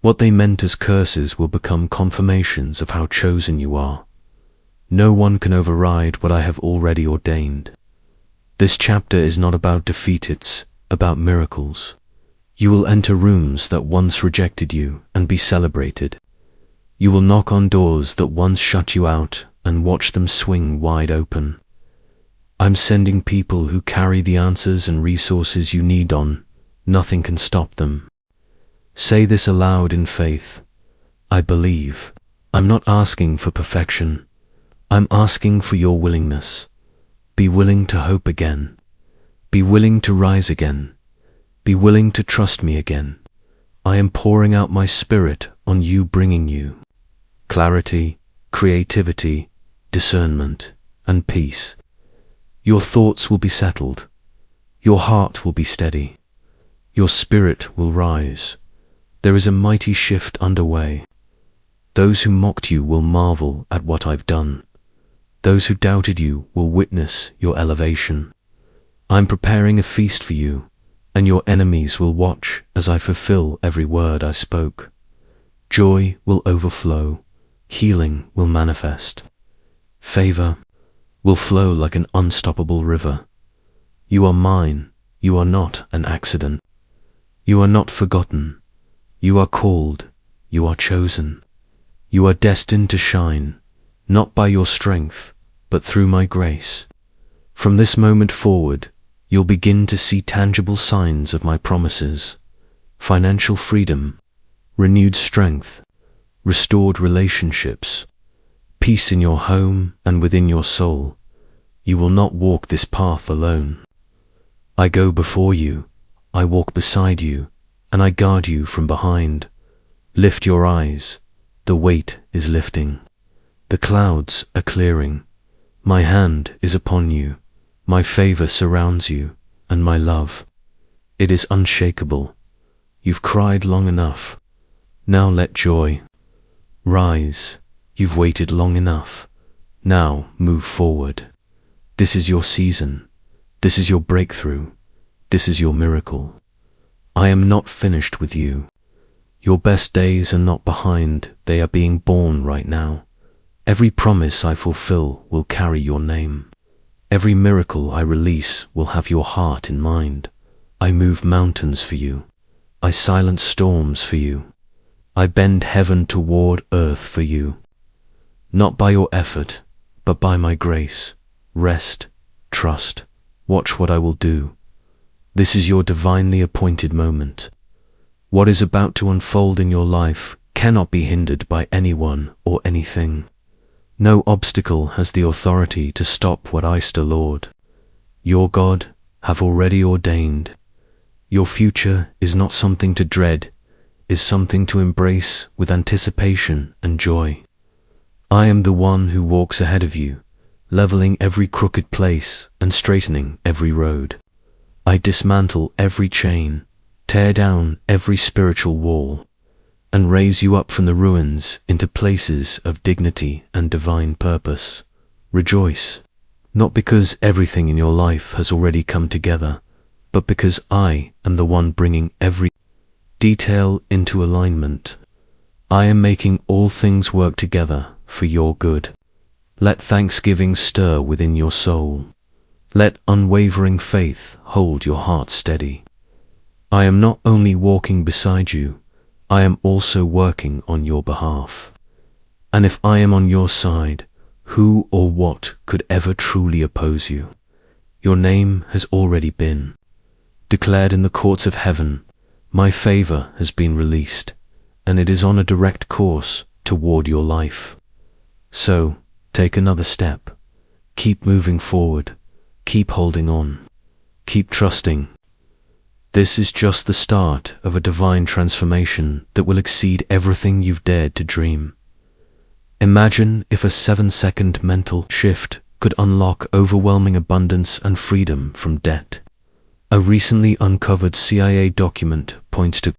What they meant as curses will become confirmations of how chosen you are. No one can override what I have already ordained. This chapter is not about defeat, it's about miracles. You will enter rooms that once rejected you and be celebrated. You will knock on doors that once shut you out and watch them swing wide open. I'm sending people who carry the answers and resources you need on. Nothing can stop them. Say this aloud in faith. I believe. I'm not asking for perfection. I'm asking for your willingness. Be willing to hope again. Be willing to rise again. Be willing to trust me again. I am pouring out my spirit on you, bringing you clarity, creativity, discernment, and peace. Your thoughts will be settled. Your heart will be steady. Your spirit will rise. There is a mighty shift underway. Those who mocked you will marvel at what I've done. Those who doubted you will witness your elevation. I'm preparing a feast for you, and your enemies will watch as I fulfill every word I spoke. Joy will overflow. Healing will manifest. Favor will flow like an unstoppable river. You are mine. You are not an accident. You are not forgotten. You are called. You are chosen. You are destined to shine, not by your strength, but through my grace. From this moment forward, you'll begin to see tangible signs of my promises: financial freedom, renewed strength, restored relationships, peace in your home and within your soul. You will not walk this path alone. I go before you, I walk beside you, and I guard you from behind. Lift your eyes. The weight is lifting. The clouds are clearing. My hand is upon you. My favor surrounds you, and my love, it is unshakable. You've cried long enough. Now let joy rise. You've waited long enough. Now move forward. This is your season. This is your breakthrough. This is your miracle. I am not finished with you. Your best days are not behind. They are being born right now. Every promise I fulfill will carry your name. Every miracle I release will have your heart in mind. I move mountains for you. I silence storms for you. I bend heaven toward earth for you. Not by your effort, but by my grace. Rest, trust, watch what I will do. This is your divinely appointed moment. What is about to unfold in your life cannot be hindered by anyone or anything. No obstacle has the authority to stop what I, the Lord, your God, have already ordained. Your future is not something to dread, is something to embrace with anticipation and joy. I am the one who walks ahead of you, leveling every crooked place and straightening every road. I dismantle every chain, tear down every spiritual wall, and raise you up from the ruins into places of dignity and divine purpose. Rejoice, not because everything in your life has already come together, but because I am the one bringing every detail into alignment. I am making all things work together for your good. Let thanksgiving stir within your soul. Let unwavering faith hold your heart steady. I am not only walking beside you, I am also working on your behalf. And if I am on your side, who or what could ever truly oppose you? Your name has already been declared in the courts of heaven. My favor has been released, and it is on a direct course toward your life. So, take another step. Keep moving forward. Keep holding on. Keep trusting. This is just the start of a divine transformation that will exceed everything you've dared to dream. Imagine if a 7-second mental shift could unlock overwhelming abundance and freedom from debt. A recently uncovered CIA document points to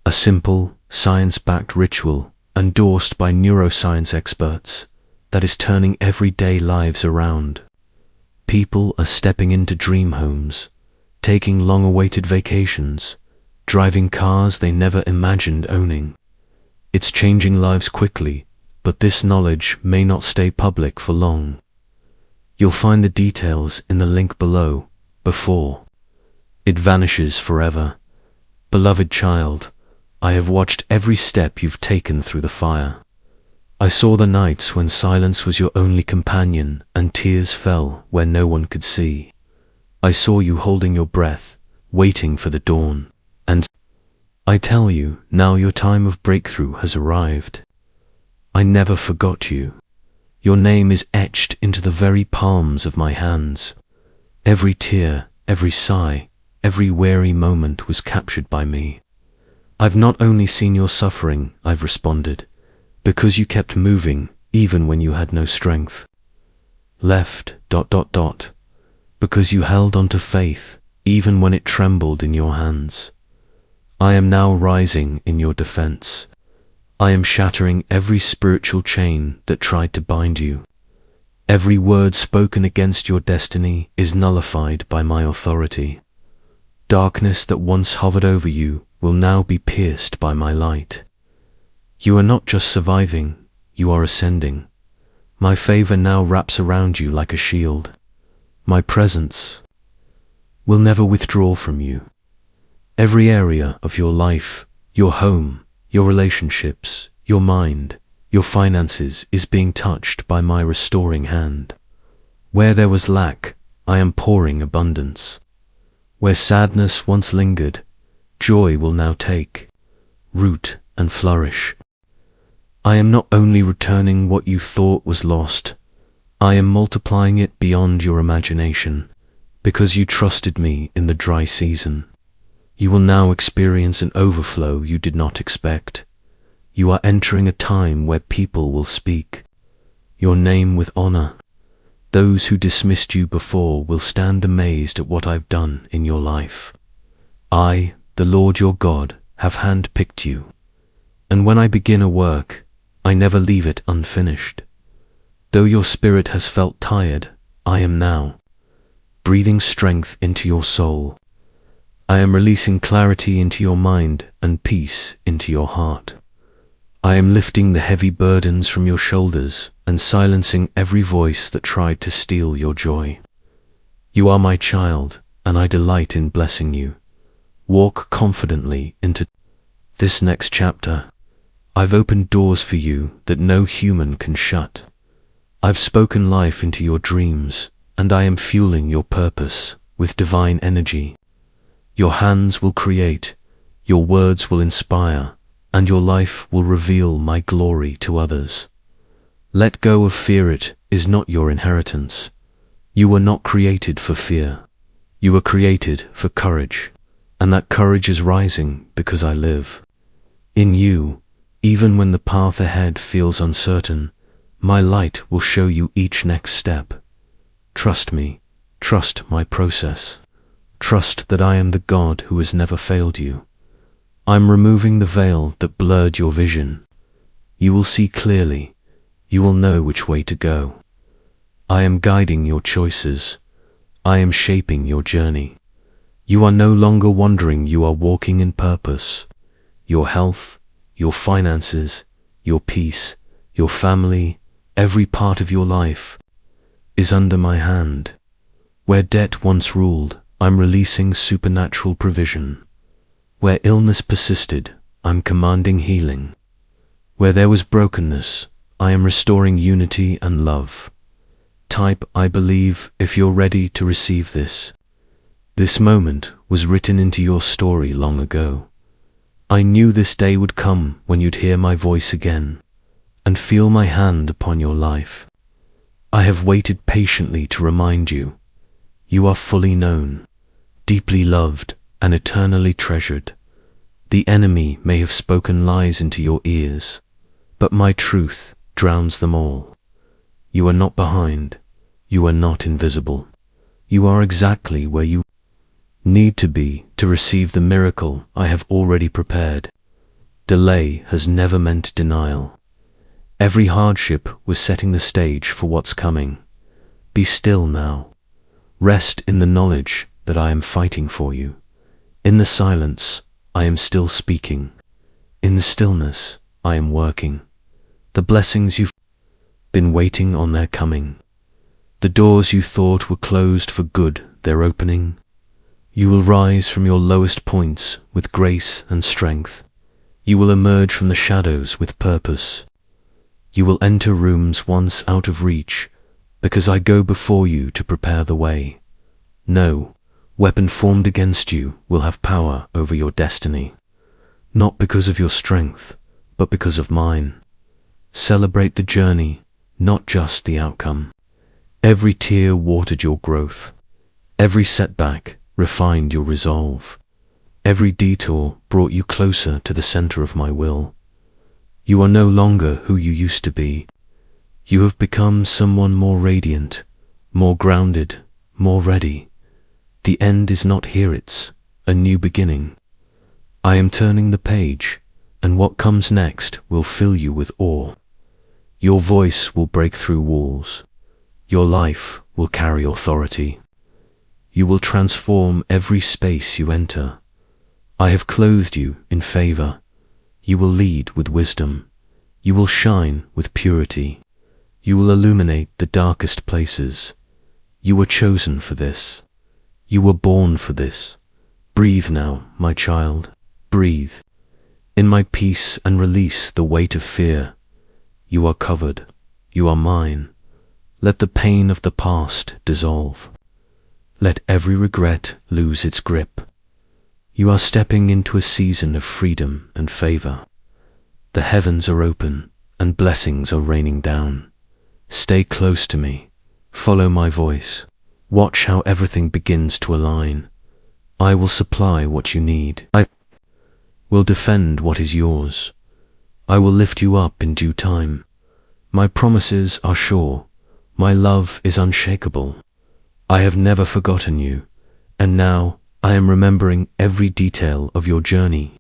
a simple, science-backed ritual endorsed by neuroscience experts that is turning everyday lives around. People are stepping into dream homes, taking long-awaited vacations, driving cars they never imagined owning. It's changing lives quickly, but this knowledge may not stay public for long. You'll find the details in the link below before it vanishes forever. Beloved child, I have watched every step you've taken through the fire. I saw the nights when silence was your only companion and tears fell where no one could see. I saw you holding your breath, waiting for the dawn, and I tell you, now your time of breakthrough has arrived. I never forgot you. Your name is etched into the very palms of my hands. Every tear, every sigh, every weary moment was captured by me. I've not only seen your suffering, I've responded, because you kept moving even when you had no strength. Left, ... because you held on to faith even when it trembled in your hands. I am now rising in your defense. I am shattering every spiritual chain that tried to bind you. Every word spoken against your destiny is nullified by my authority. Darkness that once hovered over you will now be pierced by my light. You are not just surviving, you are ascending. My favor now wraps around you like a shield. My presence will never withdraw from you. Every area of your life, your home, your relationships, your mind, your finances is being touched by my restoring hand. Where there was lack, I am pouring abundance. Where sadness once lingered, joy will now take root and flourish. I am not only returning what you thought was lost, I am multiplying it beyond your imagination, because you trusted me in the dry season. You will now experience an overflow you did not expect. You are entering a time where people will speak your name with honor. Those who dismissed you before will stand amazed at what I've done in your life. I, the Lord your God, have handpicked you. And when I begin a work, I never leave it unfinished. Though your spirit has felt tired, I am now breathing strength into your soul. I am releasing clarity into your mind and peace into your heart. I am lifting the heavy burdens from your shoulders and silencing every voice that tried to steal your joy. You are my child, and I delight in blessing you. Walk confidently into this next chapter. I've opened doors for you that no human can shut. I've spoken life into your dreams, and I am fueling your purpose with divine energy. Your hands will create, your words will inspire, and your life will reveal my glory to others. Let go of fear. It is not your inheritance. You were not created for fear. You were created for courage, and that courage is rising because I live in you. Even when the path ahead feels uncertain, my light will show you each next step. Trust me, trust my process. Trust that I am the God who has never failed you. I'm removing the veil that blurred your vision. You will see clearly. You will know which way to go. I am guiding your choices. I am shaping your journey. You are no longer wandering, you are walking in purpose. Your health, your finances, your peace, your family, every part of your life is under my hand. Where debt once ruled, I'm releasing supernatural provision. Where illness persisted, I'm commanding healing. Where there was brokenness, I am restoring unity and love. Type I believe if you're ready to receive this. This moment was written into your story long ago. I knew this day would come when you'd hear my voice again and feel my hand upon your life. I have waited patiently to remind you. You are fully known, deeply loved, and eternally treasured. The enemy may have spoken lies into your ears, but my truth drowns them all. You are not behind. You are not invisible. You are exactly where you need to be to receive the miracle I have already prepared. Delay has never meant denial. Every hardship was setting the stage for what's coming. Be still now. Rest in the knowledge that I am fighting for you. In the silence, I am still speaking. In the stillness, I am working. The blessings you've been waiting on, they're coming. The doors you thought were closed for good, they're opening. You will rise from your lowest points with grace and strength. You will emerge from the shadows with purpose. You will enter rooms once out of reach, because I go before you to prepare the way. No weapon formed against you will have power over your destiny. not because of your strength, but because of mine. Celebrate the journey, not just the outcome. Every tear watered your growth. Every setback refined your resolve. Every detour brought you closer to the center of my will. You are no longer who you used to be. You have become someone more radiant, more grounded, more ready. The end is not here, it's a new beginning. I am turning the page, and what comes next will fill you with awe. Your voice will break through walls. Your life will carry authority. You will transform every space you enter. I have clothed you in favor. You will lead with wisdom. You will shine with purity. You will illuminate the darkest places. You were chosen for this. You were born for this. Breathe now, my child, breathe. In my peace and release the weight of fear. You are covered. You are mine. Let the pain of the past dissolve. Let every regret lose its grip. You are stepping into a season of freedom and favor. The heavens are open and blessings are raining down. Stay close to me. Follow my voice. Watch how everything begins to align. I will supply what you need. I will defend what is yours. I will lift you up in due time. My promises are sure. My love is unshakable. I have never forgotten you, and now I am remembering every detail of your journey.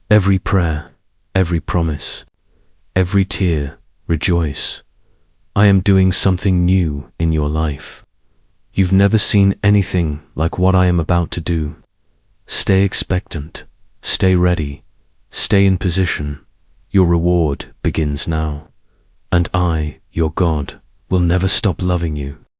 Every prayer, every promise, every tear, rejoice. I am doing something new in your life. You've never seen anything like what I am about to do. Stay expectant, stay ready, stay in position. Your reward begins now. And I, your God, will never stop loving you.